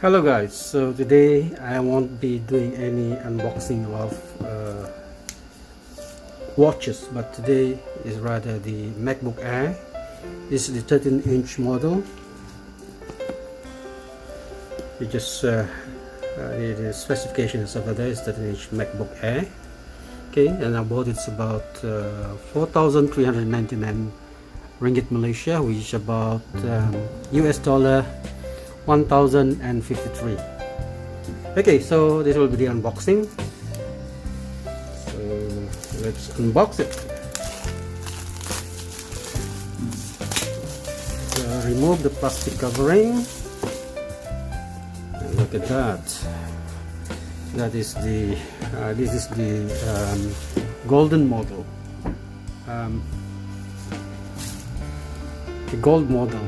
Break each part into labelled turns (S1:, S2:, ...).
S1: Hello guys, so today I won't be doing any unboxing of watches, but today is rather the MacBook Air. This is the 13-inch model. You just the specifications over there is 13-inch MacBook Air. Okay, and I bought it's about 4,399 ringgit Malaysia, which is about US dollar 1053. Okay, so this will be the unboxing. So let's unbox it. So remove the plastic covering. And look at that. That is the this is the golden model. The gold model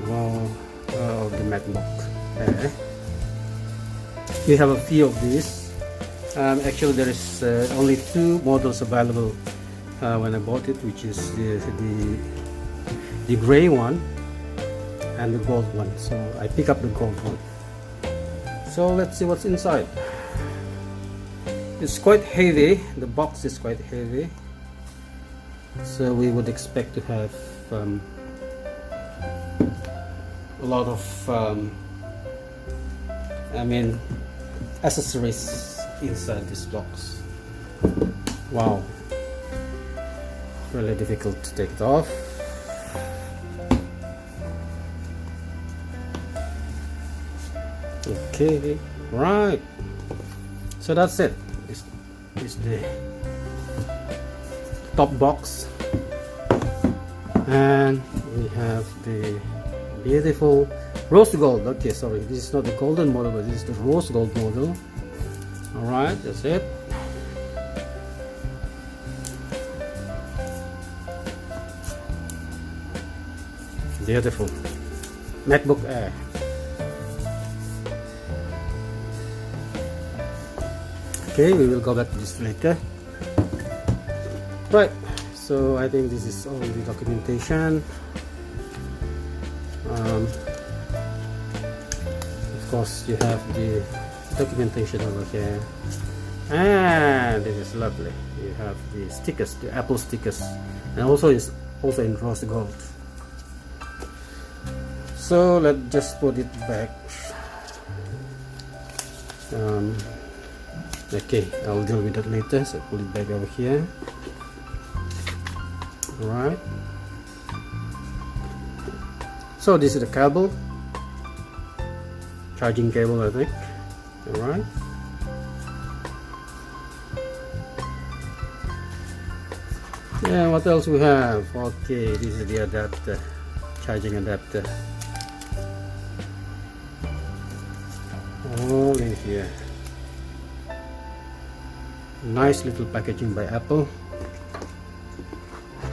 S1: of the MacBook. We have a few of these. Actually, there is only two models available when I bought it, which is the gray one and the gold one. So I pick up the gold one. So let's see what's inside. It's quite heavy. The box is quite heavy. So we would expect to have a lot of accessories inside this box. Wow, really difficult to take it off. Okay, right, so that's it. This is the top box, and we have the beautiful rose gold. Okay, sorry, this is not the golden model, but this is the rose gold model. All right, that's it. Beautiful MacBook Air. Okay, we will go back to this later. Right, so I think this is all the documentation. Of course, you have the documentation over here, and this is lovely. You have the stickers, the Apple stickers, and also is also in rose gold. So let's just put it back. Okay, I'll deal with that later. So put it back over here. All right. So this is the cable, charging cable, I think. All right. Yeah, what else we have? Okay, this is the adapter, charging adapter. All in here. Nice little packaging by Apple.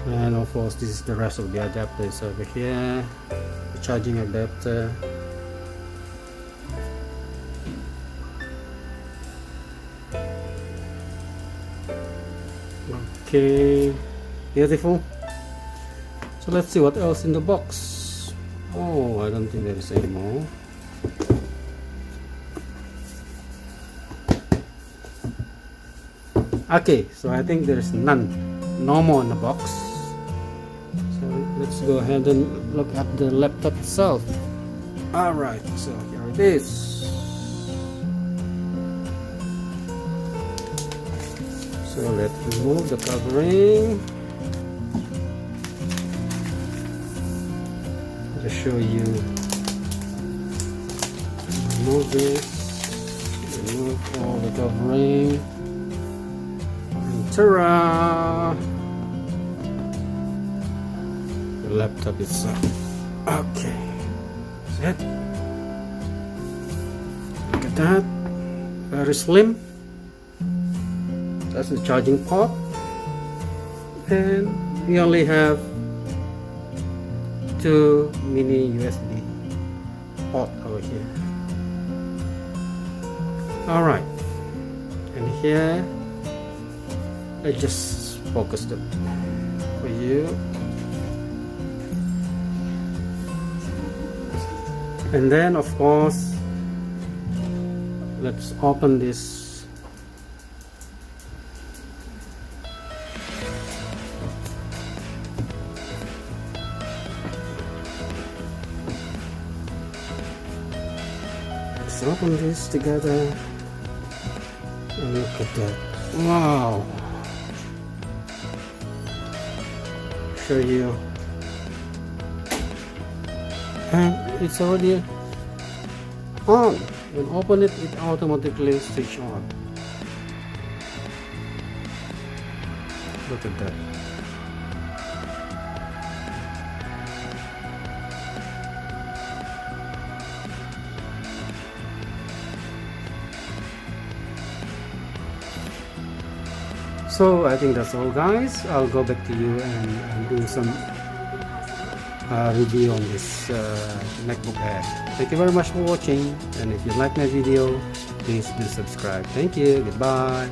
S1: And of course, this is the rest of the adapters over here. The charging adapter. Okay, beautiful. So let's see what else in the box. Oh, I don't think there is any more. Okay, so I think there is no more in the box. So let's go ahead and look at the laptop itself. Alright, so here it is. So let's remove the covering. To show you, remove this, remove all the covering. Ta-da! The laptop itself. Okay, that's it. Look at that, very slim. That's the charging port, and we only have two mini USB port over here. All right, and here I just focused it for you. And then of course let's open this. Let's open this together and look at that. Wow, show you, and it's already on. When open it, it automatically switch on. Look at that. So I think that's all, guys. I'll go back to you and do some review on this MacBook Air. Thank you very much for watching, and if you like my video, please do subscribe. Thank you. Goodbye.